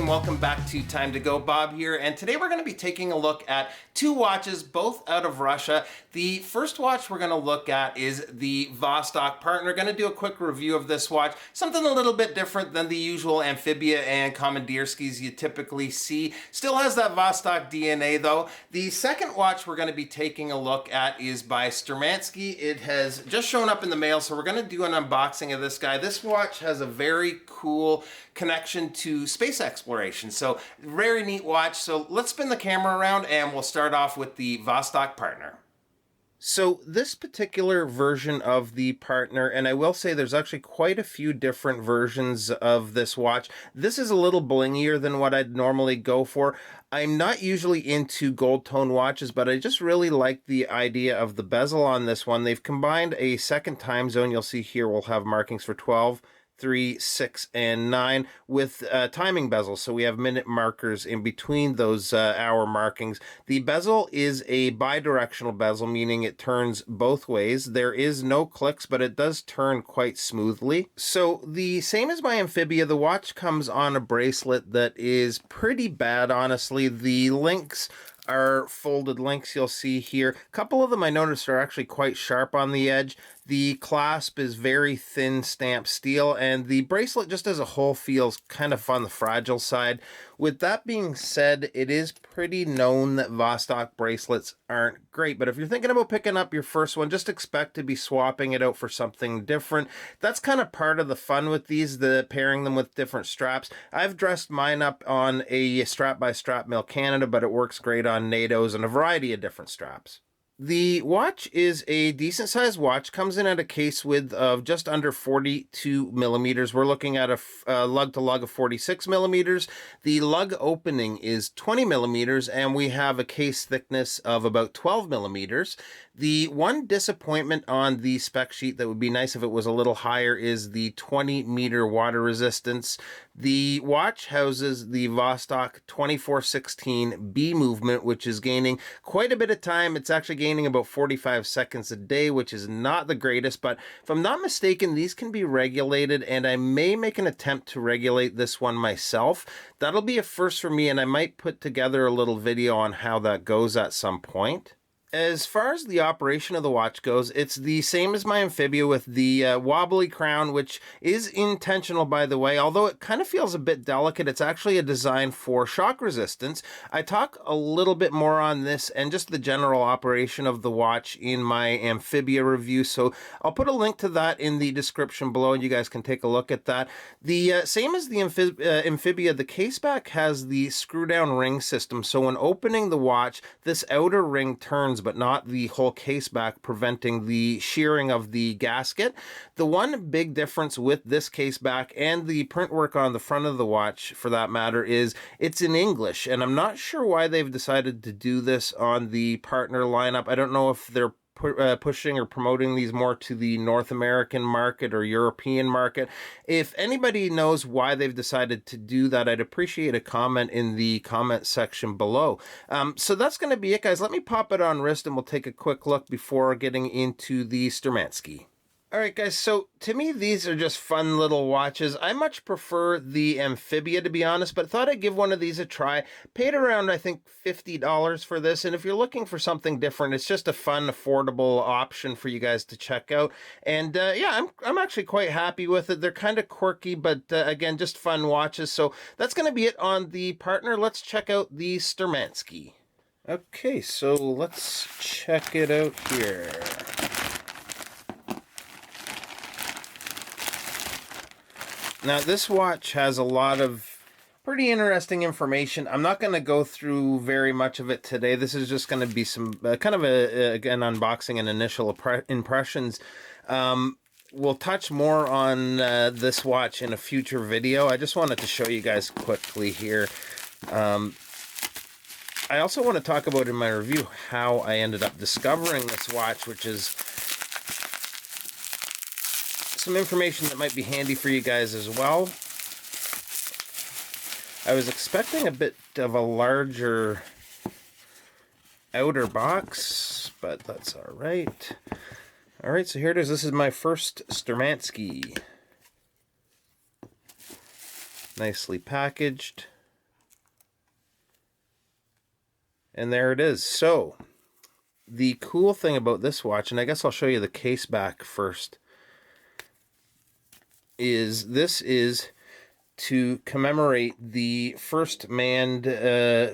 and welcome back to Time to Go. Bob here, and today we're going to be taking a look at two watches, both out of Russia. The first watch we're going to look at is the Vostok Partner. Going to do a quick review of this watch, something a little bit different than the usual Amphibia and Kommandierskis you typically see. Still has that Vostok DNA though. The second watch we're going to be taking a look at is by Sturmanskie. It has just shown up in the mail, so we're going to do an unboxing of this guy. This watch has a very cool connection to space exploration, so very neat watch. So let's spin the camera around and we'll start off with the Vostok Partner. So this particular version of the Partner, and I will say there's actually quite a few different versions of this watch. This is a little blingier than what I'd normally go for. I'm not usually into gold tone watches, but I just really like the idea of the bezel on this one. They've combined a second time zone. You'll see here we'll have markings for 12, 3, 6, and 9 with timing bezels. So we have minute markers in between those hour markings. The bezel is a bidirectional bezel, meaning it turns both ways. There is no clicks, but it does turn quite smoothly. So the same as my Amphibia, the watch comes on a bracelet that is pretty bad, honestly. The links are folded links you'll see here. A couple of them I noticed are actually quite sharp on the edge. The clasp is very thin stamped steel, and the bracelet just as a whole feels kind of on the fragile side. With that being said, it is pretty known that Vostok bracelets aren't great, but if you're thinking about picking up your first one, just expect to be swapping it out for something different. That's kind of part of the fun with these, the pairing them with different straps. I've dressed mine up on a strap by Strap Mill Canada, but it works great on NATO's and a variety of different straps. The watch is a decent sized watch, comes in at a case width of just under 42 millimeters. We're looking at a lug to lug of 46 millimeters. The lug opening is 20 millimeters, and we have a case thickness of about 12 millimeters. The one disappointment on the spec sheet that would be nice if it was a little higher is the 20-meter water resistance. The watch houses the Vostok 2416 B movement, which is gaining quite a bit of time. It's actually gaining about 45 seconds a day, which is not the greatest, but if I'm not mistaken, these can be regulated, and I may make an attempt to regulate this one myself. That'll be a first for me, and I might put together a little video on how that goes at some point. As far as the operation of the watch goes, it's the same as my Amphibia with the wobbly crown, which is intentional, by the way. Although it kind of feels a bit delicate, it's actually a design for shock resistance. I talk a little bit more on this and just the general operation of the watch in my Amphibia review, so I'll put a link to that in the description below and you guys can take a look at that. The same as the Amphibia, the caseback has the screw down ring system, so when opening the watch, this outer ring turns but not the whole case back, preventing the shearing of the gasket. The one big difference with this case back and the print work on the front of the watch, for that matter, is it's in English, and I'm not sure why they've decided to do this on the Partner lineup. I don't know if they're pushing or promoting these more to the North American market or European market. If anybody knows why they've decided to do that, I'd appreciate a comment in the comment section below. So that's going to be it, guys. Let me pop it on wrist and we'll take a quick look before getting into the Sturmanskie. Alright guys, so to me these are just fun little watches. I much prefer the Amphibia, to be honest, but thought I'd give one of these a try. Paid around, I think, $50 for this, and if you're looking for something different, it's just a fun, affordable option for you guys to check out. And yeah, I'm actually quite happy with it. They're kind of quirky, but again, just fun watches. So that's going to be it on the Partner. Let's check out the Sturmanskie. Okay, so let's check it out here. Now, this watch has a lot of pretty interesting information. I'm not going to go through very much of it today. This is just going to be some kind of again, unboxing and initial impressions. We'll touch more on this watch in a future video. I just wanted to show you guys quickly here. I also want to talk about in my review how I ended up discovering this watch, which is some information that might be handy for you guys as well. I was expecting a bit of a larger outer box, but that's all right. All right, so here it is. This is my first Sturmanskie. Nicely packaged. And there it is. So the cool thing about this watch, and I guess I'll show you the case back first, is this is to commemorate the first manned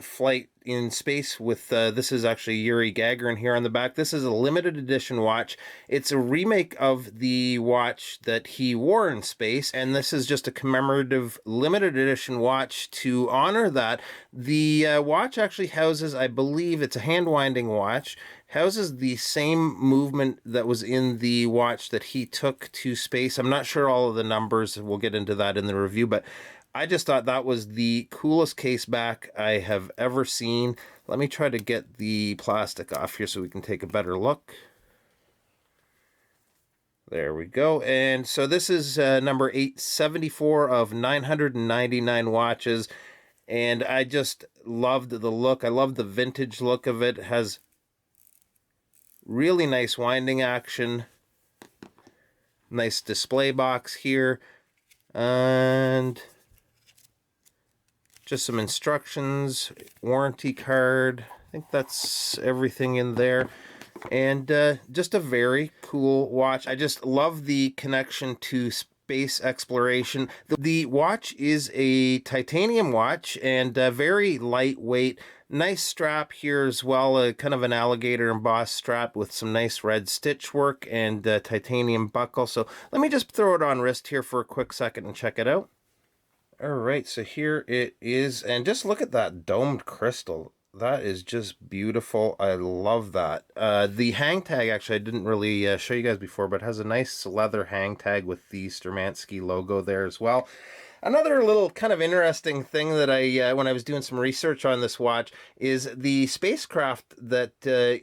flight in space with, this is actually Yuri Gagarin here on the back. This is a limited edition watch. It's a remake of the watch that he wore in space, and this is just a commemorative limited edition watch to honor that. The watch actually houses, I believe it's a hand-winding watch, houses the same movement that was in the watch that he took to space. I'm not sure all of the numbers. We'll get into that in the review, but I just thought that was the coolest case back I have ever seen. Let me try to get the plastic off here so we can take a better look. There we go. And so this is number 874 of 999 watches. And I just loved the look. I love the vintage look of it. It has really nice winding action. Nice display box here. And just some instructions, warranty card. I think that's everything in there. And just a very cool watch. I just love the connection to space exploration. The watch is a titanium watch and very lightweight. Nice strap here as well, kind of an alligator embossed strap with some nice red stitch work and titanium buckle. So let me just throw it on wrist here for a quick second and check it out. All right, so here it is, and just look at that domed crystal. That is just beautiful. I love that. The hang tag, actually, I didn't really show you guys before, but it has a nice leather hang tag with the Sturmanskie logo there as well. Another little kind of interesting thing that I, when I was doing some research on this watch, is the spacecraft that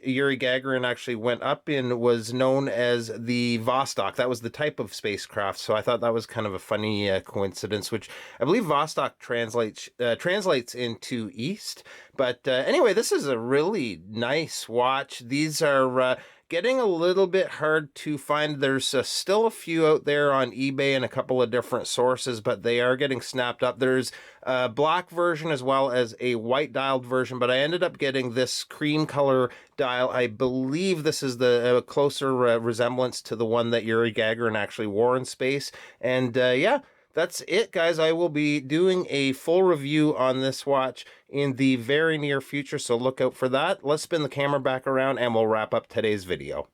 Yuri Gagarin actually went up in was known as the Vostok. That was the type of spacecraft, so I thought that was kind of a funny coincidence, which I believe Vostok translates into east. But anyway, this is a really nice watch. These are getting a little bit hard to find. There's still a few out there on eBay and a couple of different sources, but they are getting snapped up. There's a black version as well as a white dialed version, but I ended up getting this cream color dial. I believe this is the closer resemblance to the one that Yuri Gagarin actually wore in space. And yeah, that's it, guys. I will be doing a full review on this watch in the very near future, so look out for that. Let's spin the camera back around and we'll wrap up today's video.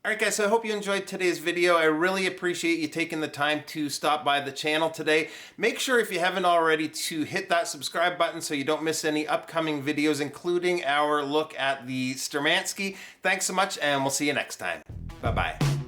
Alright guys, so I hope you enjoyed today's video. I really appreciate you taking the time to stop by the channel today. Make sure, if you haven't already, to hit that subscribe button so you don't miss any upcoming videos, including our look at the Sturmanskie. Thanks so much, and we'll see you next time. Bye-bye.